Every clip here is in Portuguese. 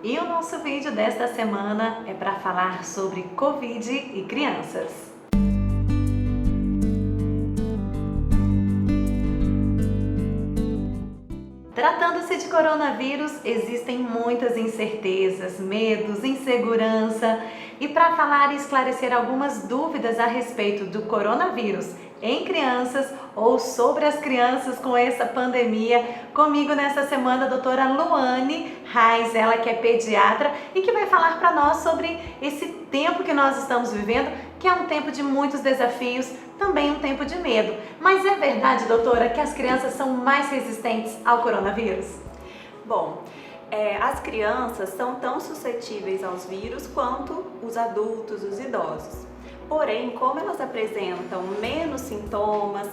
E o nosso vídeo desta semana é para falar sobre Covid e crianças. Tratando-se de coronavírus, existem muitas incertezas, medos, insegurança. E para falar e esclarecer algumas dúvidas a respeito do coronavírus em crianças ou sobre as crianças com essa pandemia, comigo nessa semana a doutora Luane Reis, ela que é pediatra e que vai falar para nós sobre esse tempo que nós estamos vivendo, que é um tempo de muitos desafios, também um tempo de medo. Mas é verdade, doutora, que as crianças são mais resistentes ao coronavírus? Bom, as crianças são tão suscetíveis aos vírus quanto os adultos, os idosos. Porém, como elas apresentam menos sintomas,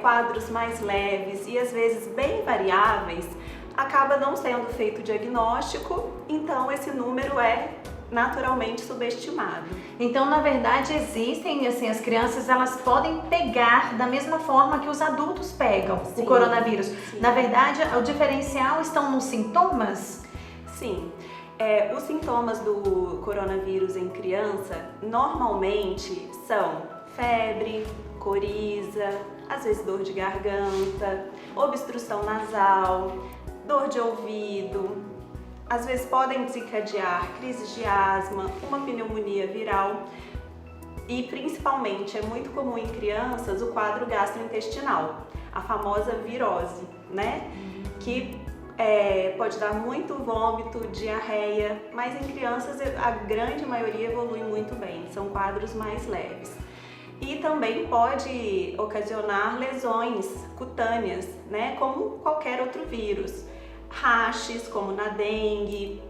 quadros mais leves e às vezes bem variáveis, acaba não sendo feito diagnóstico, então esse número é naturalmente subestimado. Então, na verdade, existem, assim, as crianças, elas podem pegar da mesma forma que os adultos pegam o coronavírus. Sim. Na verdade, o diferencial estão nos sintomas? Sim. Os sintomas do coronavírus em criança normalmente são febre, coriza, às vezes dor de garganta, obstrução nasal, dor de ouvido, às vezes podem desencadear crises de asma, uma pneumonia viral e principalmente é muito comum em crianças o quadro gastrointestinal, a famosa virose, né? Que pode dar muito vômito, diarreia, mas em crianças a grande maioria evolui muito bem, são quadros mais leves. E também pode ocasionar lesões cutâneas, né, como qualquer outro vírus. Rachis, como na dengue,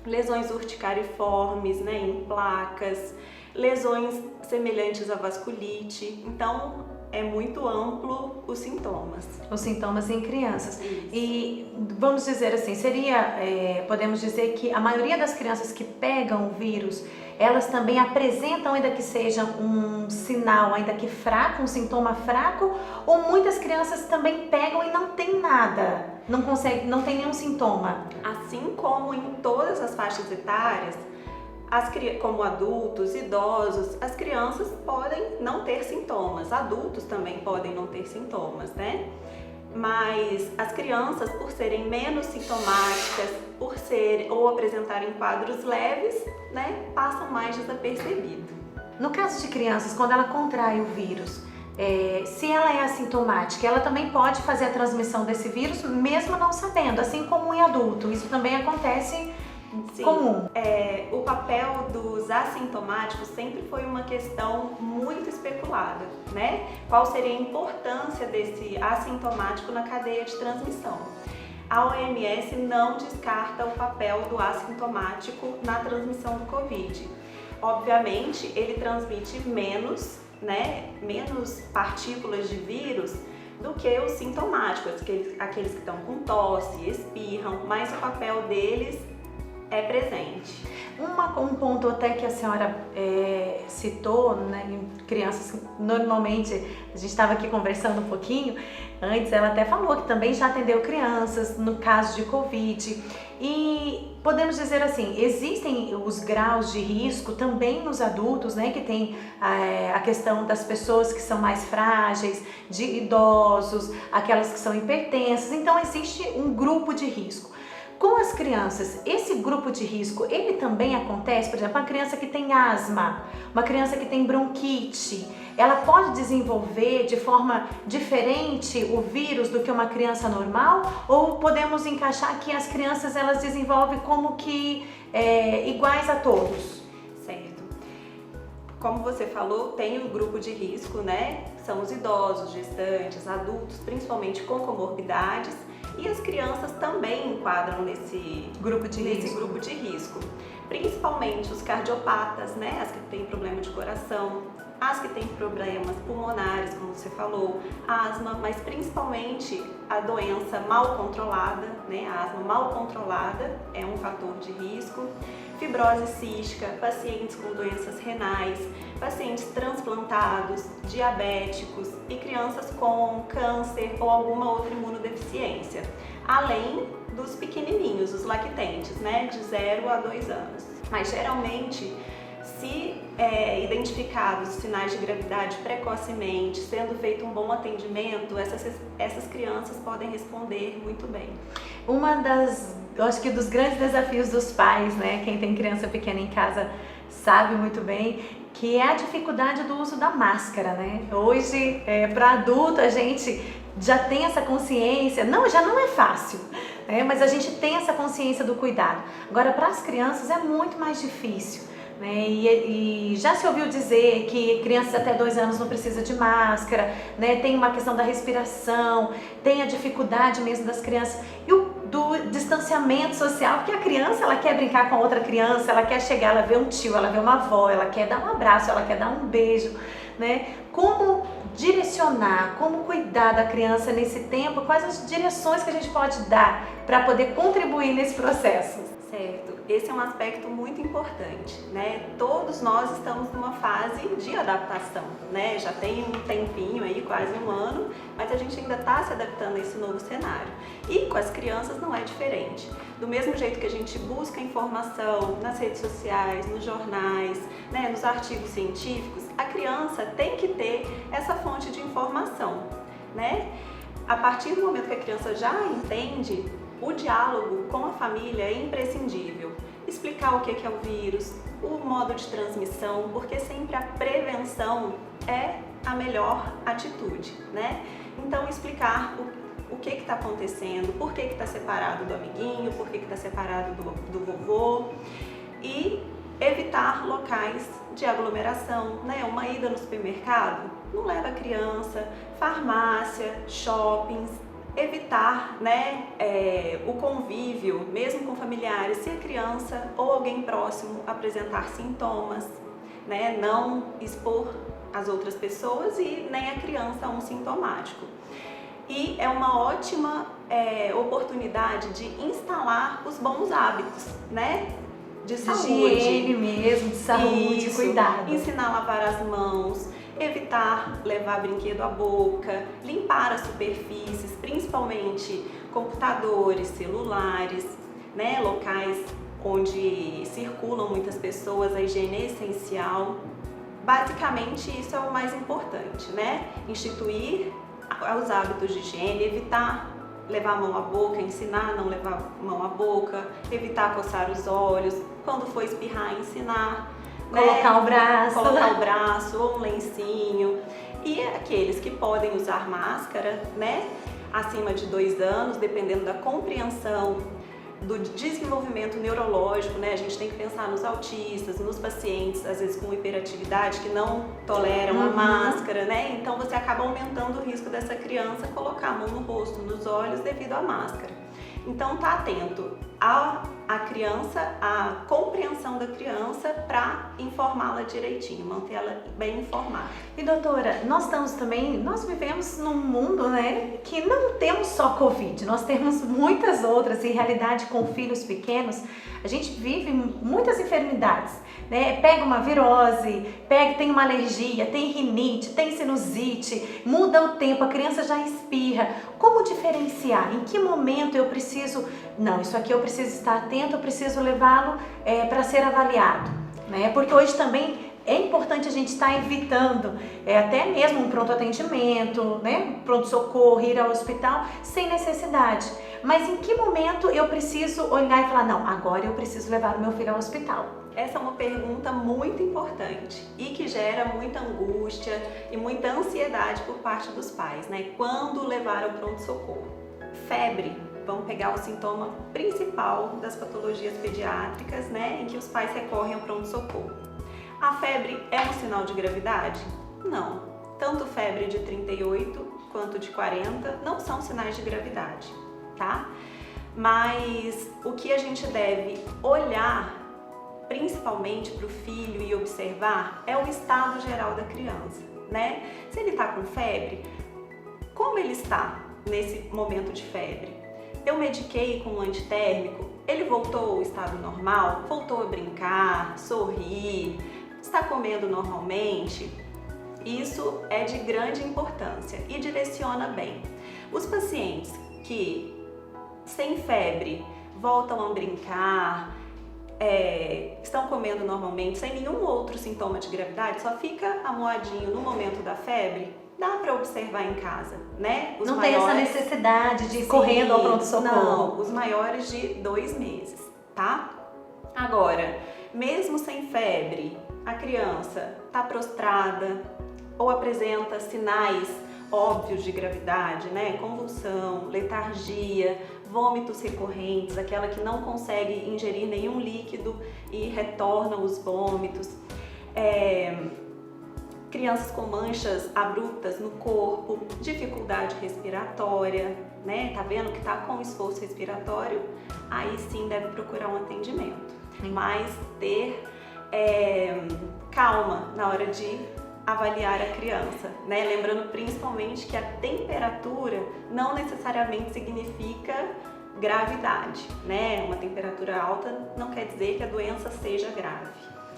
lesões urticariformes, né, em placas, lesões semelhantes à vasculite. Então, é muito amplo os sintomas. Os sintomas em crianças. Isso. E vamos dizer assim, podemos dizer que a maioria das crianças que pegam o vírus, elas também apresentam, ainda que seja um sinal, ainda que fraco, um sintoma fraco, ou muitas crianças também pegam e não tem nada, não tem nenhum sintoma? Assim como em todas as faixas etárias, como adultos, idosos, as crianças podem não ter sintomas, adultos também podem não ter sintomas, né? Mas as crianças, por serem menos sintomáticas, ou apresentarem quadros leves, né, passam mais desapercebido. No caso de crianças, quando ela contrai o vírus, se ela é assintomática, ela também pode fazer a transmissão desse vírus, mesmo não sabendo, assim como em adulto. Isso também acontece. Sim, comum. O papel dos assintomáticos sempre foi uma questão muito especulada, né? Qual seria a importância desse assintomático na cadeia de transmissão? A OMS não descarta o papel do assintomático na transmissão do Covid. Obviamente, ele transmite menos, né? Menos partículas de vírus do que os sintomáticos, aqueles que estão com tosse, espirram, mas o papel deles é presente. Um ponto até que a senhora citou, né, em crianças, normalmente, a gente estava aqui conversando um pouquinho, antes ela até falou que também já atendeu crianças no caso de Covid. E podemos dizer assim, existem os graus de risco também nos adultos, né, que tem a questão das pessoas que são mais frágeis, de idosos, aquelas que são hipertensas, então existe um grupo de risco. Com as crianças, esse grupo de risco, ele também acontece, por exemplo, uma criança que tem asma, uma criança que tem bronquite, ela pode desenvolver de forma diferente o vírus do que uma criança normal? Ou podemos encaixar que as crianças, elas desenvolvem como que iguais a todos? Certo. Como você falou, tem o grupo de risco, né? São os idosos, gestantes, adultos, principalmente com comorbidades. E as crianças também enquadram nesse grupo de risco, principalmente os cardiopatas, né? As que têm problema de coração, as que têm problemas pulmonares, como você falou, asma, mas principalmente a doença mal controlada, né? A asma mal controlada é um fator de risco. Fibrose cística, pacientes com doenças renais, pacientes transplantados, diabéticos e crianças com câncer ou alguma outra imunodeficiência. Além dos pequenininhos, os lactentes, né, de 0 a 2 anos. Mas geralmente, se identificados os sinais de gravidade precocemente, sendo feito um bom atendimento, essas crianças podem responder muito bem. Eu acho que dos grandes desafios dos pais, né, quem tem criança pequena em casa sabe muito bem, que é a dificuldade do uso da máscara, né? Hoje, para adulto, a gente já tem essa consciência, já não é fácil, né? Mas a gente tem essa consciência do cuidado. Agora, para as crianças é muito mais difícil, né? E já se ouviu dizer que crianças até 2 anos não precisam de máscara, né? Tem uma questão da respiração, tem a dificuldade mesmo das crianças e do distanciamento social, porque a criança, ela quer brincar com a outra criança, ela quer chegar, ela vê um tio, ela vê uma avó, ela quer dar um abraço, ela quer dar um beijo, né? Como direcionar, como cuidar da criança nesse tempo, quais as direções que a gente pode dar para poder contribuir nesse processo? Certo, esse é um aspecto muito importante, né? Todos nós estamos numa fase de adaptação, né? Já tem um tempinho aí, quase 1 ano, mas a gente ainda está se adaptando a esse novo cenário. E com as crianças não é diferente. Do mesmo jeito que a gente busca informação nas redes sociais, nos jornais, né, nos artigos científicos, a criança tem que ter essa fonte de informação, né? A partir do momento que a criança já entende, o diálogo com a família é imprescindível. Explicar o que é o vírus, o modo de transmissão, porque sempre a prevenção é a melhor atitude, né? Então, explicar o que está acontecendo, por que está separado do amiguinho, por que está separado do vovô e evitar locais de aglomeração, né? Uma ida no supermercado, não leva a criança, farmácia, shoppings, evitar, né, o convívio, mesmo com familiares, se a criança ou alguém próximo apresentar sintomas, né, não expor as outras pessoas e nem a criança a um sintomático. E é uma ótima oportunidade de instalar os bons hábitos, né, de saúde. Higiene mesmo, de saúde, Isso, cuidado. Ensinar a lavar as mãos, evitar levar brinquedo à boca, limpar as superfícies, principalmente computadores, celulares, né, locais onde circulam muitas pessoas, a higiene é essencial. Basicamente, isso é o mais importante, né? Instituir os hábitos de higiene, evitar levar a mão à boca, ensinar a não levar a mão à boca, evitar coçar os olhos, quando for espirrar, ensinar. Colocar o braço. Colocar o braço ou um lencinho. E aqueles que podem usar máscara, né, acima de 2 anos, dependendo da compreensão do desenvolvimento neurológico, né, a gente tem que pensar nos autistas, nos pacientes, às vezes com hiperatividade, que não toleram a máscara, né, então você acaba aumentando o risco dessa criança colocar a mão no rosto, nos olhos, devido à máscara. Então, tá atento à criança, à compreensão da criança para informá-la direitinho, mantê-la bem informada. E doutora, nós vivemos num mundo, né, que não temos só Covid, nós temos muitas outras, em realidade com filhos pequenos, a gente vive muitas enfermidades, né, pega uma virose, tem uma alergia, tem rinite, tem sinusite, muda o tempo, a criança já espirra. Como diferenciar? Em que momento eu preciso, isso aqui eu preciso estar atento, eu preciso levá-lo para ser avaliado, né? Porque hoje também é importante a gente estar evitando até mesmo um pronto atendimento, né? Pronto-socorro, ir ao hospital sem necessidade. Mas em que momento eu preciso olhar e falar, não, agora eu preciso levar o meu filho ao hospital? Essa é uma pergunta muito importante e que gera muita angústia e muita ansiedade por parte dos pais, né? Quando levar ao pronto-socorro? Febre, vamos pegar o sintoma principal das patologias pediátricas, né? Em que os pais recorrem ao pronto-socorro. A febre é um sinal de gravidade? Não. Tanto febre de 38 quanto de 40 não são sinais de gravidade, tá? Mas o que a gente deve olhar principalmente para o filho e observar é o estado geral da criança, né? Se ele está com febre, como ele está nesse momento de febre? Eu mediquei com um antitérmico, ele voltou ao estado normal, voltou a brincar, sorrir, está comendo normalmente? Isso é de grande importância e direciona bem. Os pacientes que sem febre, voltam a brincar, estão comendo normalmente, sem nenhum outro sintoma de gravidade, só fica amuadinho no momento da febre, dá para observar em casa, né? Não tem essa necessidade de ir correndo ao pronto-socorro. Não, os maiores de 2 meses, tá? Agora, mesmo sem febre, a criança está prostrada ou apresenta sinais óbvios de gravidade, né? Convulsão, letargia, vômitos recorrentes, aquela que não consegue ingerir nenhum líquido e retorna os vômitos. Crianças com manchas abruptas no corpo, dificuldade respiratória, né? Tá vendo que tá com esforço respiratório? Aí sim deve procurar um atendimento. Mas ter calma na hora de avaliar a criança, né? Lembrando principalmente que a temperatura não necessariamente significa gravidade, né? Uma temperatura alta não quer dizer que a doença seja grave.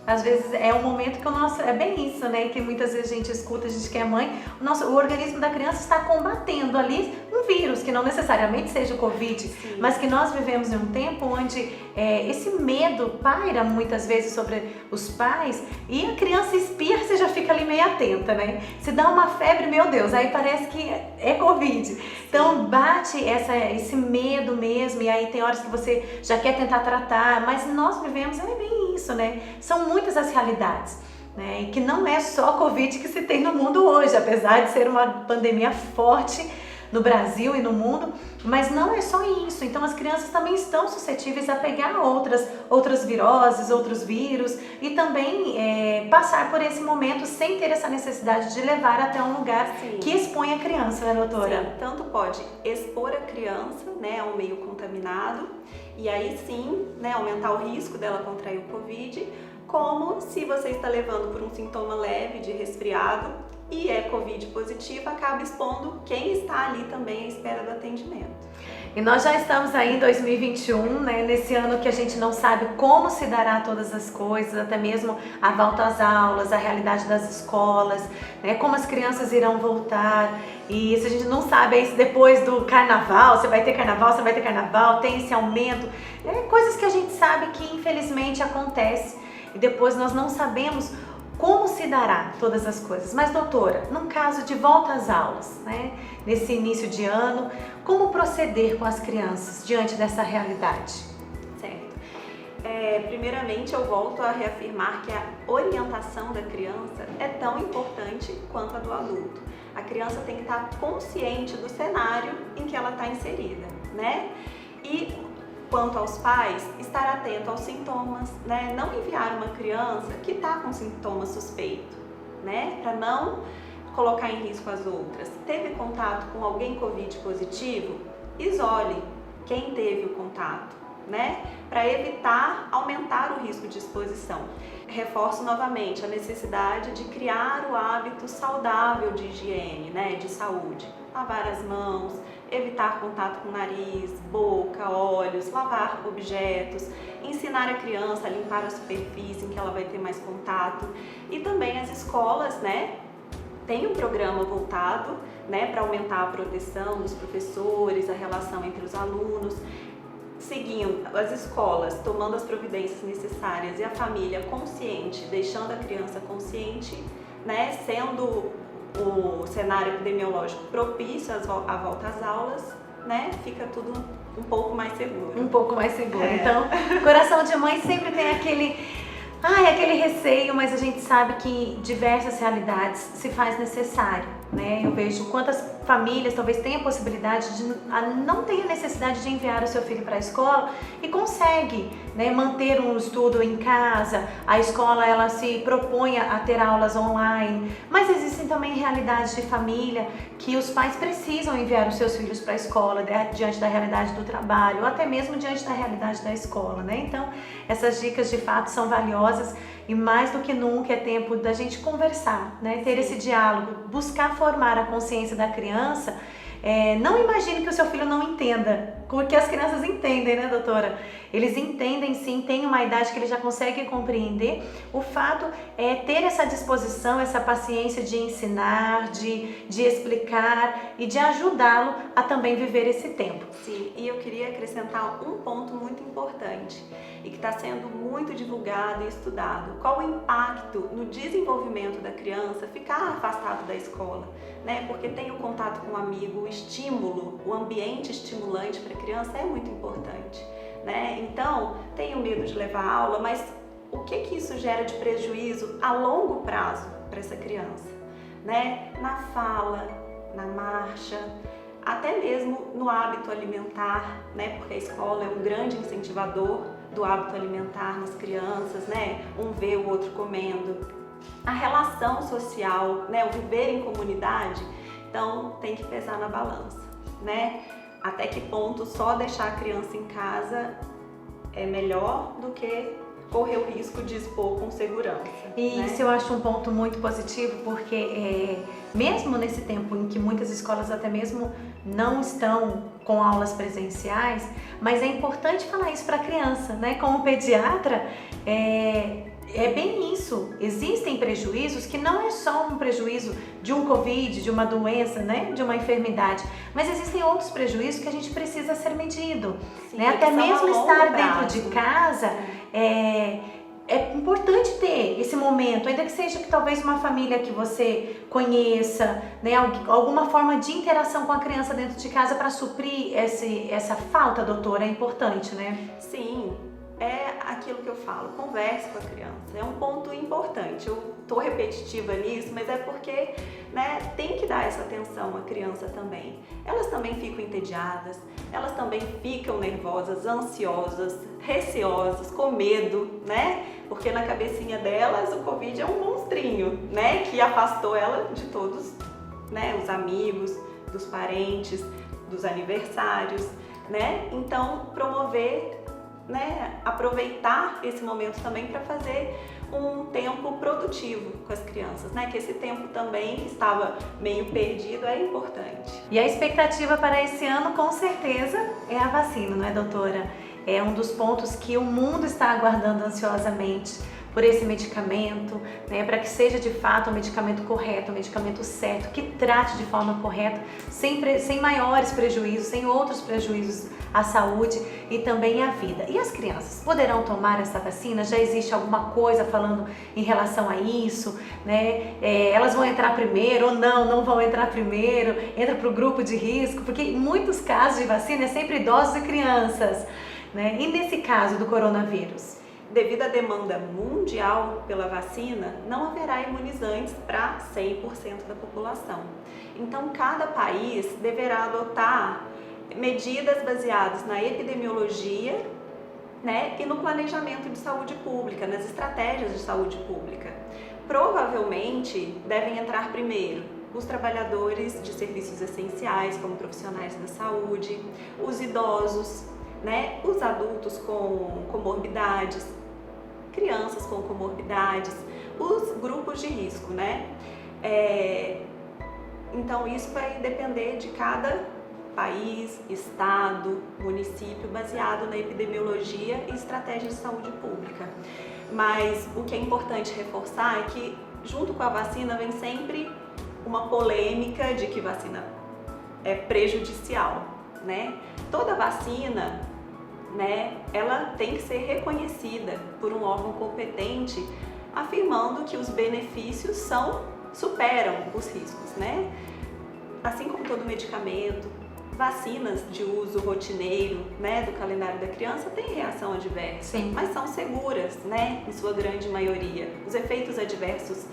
Às vezes é um momento que o nosso, é bem isso, né? Que muitas vezes a gente escuta, a gente que é mãe, o organismo da criança está combatendo ali um vírus, que não necessariamente seja o Covid, Sim. mas que nós vivemos em um tempo onde esse medo paira muitas vezes sobre os pais e a criança espirra, você já fica ali meio atenta, né? Se dá uma febre, meu Deus, aí parece que é Covid. Então bate esse medo mesmo, e aí tem horas que você já quer tentar tratar, mas nós vivemos, é bem isso, né? São muitas as realidades, né? E que não é só Covid que se tem no mundo hoje, apesar de ser uma pandemia forte no Brasil e no mundo, mas não é só isso. Então as crianças também estão suscetíveis a pegar outras viroses, outros vírus e também passar por esse momento sem ter essa necessidade de levar até um lugar Sim. que expõe a criança, né, doutora? Sim, tanto pode expor a criança, né, a um meio contaminado e aí sim, né, aumentar o risco dela contrair o Covid, como se você está levando por um sintoma leve de resfriado e é Covid positivo, acaba expondo quem está ali também à espera do atendimento. E nós já estamos aí em 2021, né, nesse ano que a gente não sabe como se dará todas as coisas, até mesmo a volta às aulas, a realidade das escolas, né, como as crianças irão voltar. E se a gente não sabe aí se depois do carnaval, você vai ter carnaval, tem esse aumento, coisas que a gente sabe que infelizmente acontece e depois nós não sabemos como se dará todas as coisas. Mas doutora, num caso de volta às aulas, né, nesse início de ano, como proceder com as crianças diante dessa realidade? Certo. Primeiramente eu volto a reafirmar que a orientação da criança é tão importante quanto a do adulto. A criança tem que estar consciente do cenário em que ela está inserida, né? E quanto aos pais, estar atento aos sintomas, né? Não enviar uma criança que está com sintoma suspeito, né? Para não colocar em risco as outras. Teve contato com alguém Covid positivo? Isole quem teve o contato, né? Para evitar aumentar o risco de exposição. Reforço novamente a necessidade de criar o hábito saudável de higiene, né? De saúde. Lavar as mãos, evitar contato com nariz, boca, olhos, lavar objetos, ensinar a criança a limpar a superfície em que ela vai ter mais contato. E também as escolas, né, tem um programa voltado, né, para aumentar a proteção dos professores, a relação entre os alunos, seguindo as escolas, tomando as providências necessárias e a família consciente, deixando a criança consciente, né, sendo o cenário epidemiológico propício à volta às aulas, né, fica tudo um pouco mais seguro. Um pouco mais seguro. Então, coração de mãe sempre tem aquele receio, mas a gente sabe que em diversas realidades se faz necessário, né? Eu vejo quantas famílias talvez tenham a possibilidade de não ter a necessidade de enviar o seu filho para a escola e consegue, né, manter um estudo em casa. A escola ela se propõe a ter aulas online, mas existem também realidades de família que os pais precisam enviar os seus filhos para a escola, né, diante da realidade do trabalho ou até mesmo diante da realidade da escola, né? Então essas dicas de fato são valiosas e mais do que nunca é tempo da gente conversar, né? Ter esse diálogo, buscar formar a consciência da criança Não imagine que o seu filho não entenda, porque as crianças entendem, né, doutora? Eles entendem sim, tem uma idade que eles já conseguem compreender. O fato é ter essa disposição, essa paciência de ensinar, de explicar e de ajudá-lo a também viver esse tempo. Sim, e eu queria acrescentar um ponto muito importante e que está sendo muito divulgado e estudado. Qual o impacto no desenvolvimento da criança ficar afastado da escola, né? Porque tem o contato com o amigo, o estímulo, o ambiente estimulante para a criança é muito importante, né? Então, tenho medo de levar aula, mas o que isso gera de prejuízo a longo prazo para essa criança, né? Na fala, na marcha, até mesmo no hábito alimentar, né? Porque a escola é um grande incentivador do hábito alimentar nas crianças, né? Um vê o outro comendo. A relação social, né? O viver em comunidade, então tem que pesar na balança, né? Até que ponto só deixar a criança em casa é melhor do que correr o risco de expor com segurança. E né? isso eu acho um ponto muito positivo, porque mesmo nesse tempo em que muitas escolas até mesmo não estão com aulas presenciais, mas é importante falar isso para a criança, né? Como pediatra, é bem isso. Existem prejuízos que não é só um prejuízo de um Covid, de uma doença, né? De uma enfermidade, mas existem outros prejuízos que a gente precisa ser medido. Sim, né? Até mesmo estar dentro prazo. de casa, é importante ter esse momento, ainda que seja que talvez uma família que você conheça, né? Alguma forma de interação com a criança dentro de casa para suprir essa falta, doutora, é importante, né? Sim. É aquilo que eu falo, converse com a criança, é um ponto importante. Eu tô repetitiva nisso, mas é porque, né, tem que dar essa atenção à criança também. Elas também ficam entediadas, elas também ficam nervosas, ansiosas, receosas, com medo, né? Porque na cabecinha delas o Covid é um monstrinho, né? Que afastou ela de todos, né? Os amigos, dos parentes, dos aniversários, né? Então, promover, né, aproveitar esse momento também para fazer um tempo produtivo com as crianças, né? Que esse tempo também estava meio perdido, é importante. E a expectativa para esse ano, com certeza, é a vacina, não é, doutora? É um dos pontos que o mundo está aguardando ansiosamente por esse medicamento, né, para que seja de fato o medicamento correto, o medicamento certo, que trate de forma correta, sem maiores prejuízos, sem outros prejuízos à saúde e também à vida. E as crianças poderão tomar essa vacina? Já existe alguma coisa falando em relação a isso, né? Elas vão entrar primeiro ou não vão entrar primeiro, entra para o grupo de risco, porque em muitos casos de vacina é sempre idosos e crianças, né? E nesse caso do coronavírus? Devido à demanda mundial pela vacina, não haverá imunizantes para 100% da população. Então, cada país deverá adotar medidas baseadas na epidemiologia, né, e no planejamento de saúde pública, nas estratégias de saúde pública. Provavelmente devem entrar primeiro os trabalhadores de serviços essenciais, como profissionais da saúde, os idosos, né, os adultos com comorbidades, crianças com comorbidades, os grupos de risco, né? Então isso vai depender de cada país, estado, município, baseado na epidemiologia e estratégia de saúde pública. Mas o que é importante reforçar é que junto com a vacina vem sempre uma polêmica de que vacina é prejudicial, né? Toda vacina, né, ela tem que ser reconhecida por um órgão competente, afirmando que os benefícios superam os riscos, né? Assim como todo medicamento, vacinas de uso rotineiro, né, do calendário da criança têm reação adversa, Sim. mas são seguras, né, em sua grande maioria. Os efeitos adversos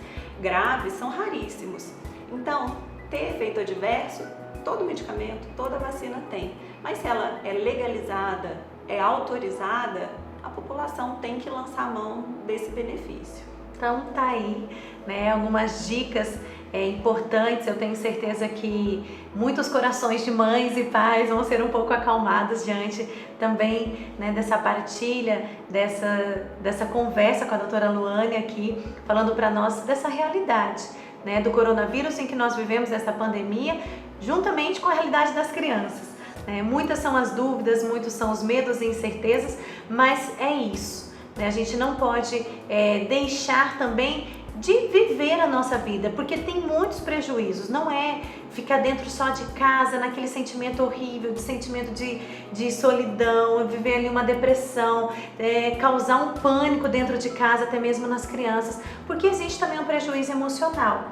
graves são raríssimos. Então, ter efeito adverso, todo medicamento, toda vacina tem, mas se ela é legalizada, é autorizada, a população tem que lançar a mão desse benefício. Então tá aí, né, algumas dicas importantes. Eu tenho certeza que muitos corações de mães e pais vão ser um pouco acalmados diante também, né, dessa partilha, dessa conversa com a doutora Luane aqui, falando para nós dessa realidade, né, do coronavírus em que nós vivemos, essa pandemia, juntamente com a realidade das crianças. Muitas são as dúvidas, muitos são os medos e incertezas, mas é isso. A gente não pode deixar também de viver a nossa vida, porque tem muitos prejuízos. Não é ficar dentro só de casa, naquele sentimento horrível, de sentimento de solidão, viver ali uma depressão, causar um pânico dentro de casa, até mesmo nas crianças, porque existe também um prejuízo emocional.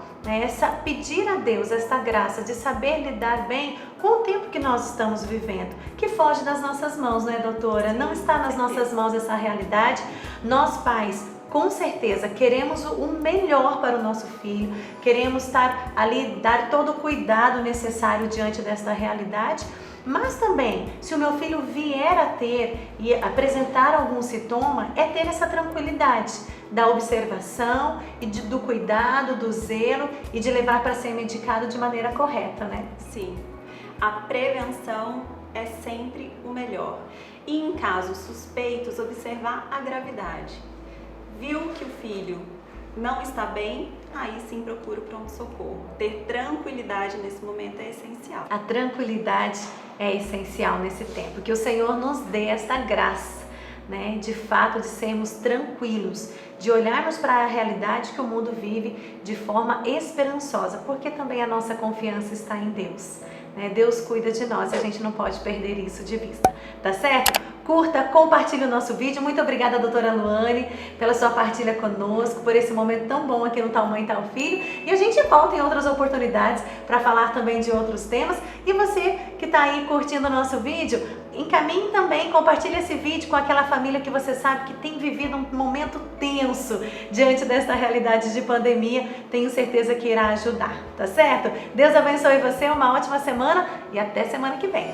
Pedir a Deus esta graça de saber lidar bem com o tempo que nós estamos vivendo, que foge das nossas mãos, não é, doutora? Não está nas nossas mãos essa realidade. Nós, pais, com certeza queremos o melhor para o nosso filho, queremos estar ali, dar todo o cuidado necessário diante desta realidade, mas também, se o meu filho vier a ter e apresentar algum sintoma, é ter essa tranquilidade da observação e do cuidado, do zelo e de levar para ser medicado de maneira correta, né? Sim, a prevenção é sempre o melhor. E em casos suspeitos, observar a gravidade. Viu que o filho não está bem, aí sim procura o pronto-socorro. Ter tranquilidade nesse momento é essencial. A tranquilidade é essencial nesse tempo, que o Senhor nos dê essa graça, de fato, de sermos tranquilos, de olharmos para a realidade que o mundo vive de forma esperançosa, porque também a nossa confiança está em Deus. Deus cuida de nós e a gente não pode perder isso de vista, tá certo? Curta, compartilhe o nosso vídeo. Muito obrigada, doutora Luane, pela sua partilha conosco, por esse momento tão bom aqui no Tal Mãe, Tal Filho. E a gente volta em outras oportunidades para falar também de outros temas. E você que está aí curtindo o nosso vídeo, encaminhe também, compartilhe esse vídeo com aquela família que você sabe que tem vivido um momento tenso diante dessa realidade de pandemia. Tenho certeza que irá ajudar, tá certo? Deus abençoe você, uma ótima semana e até semana que vem.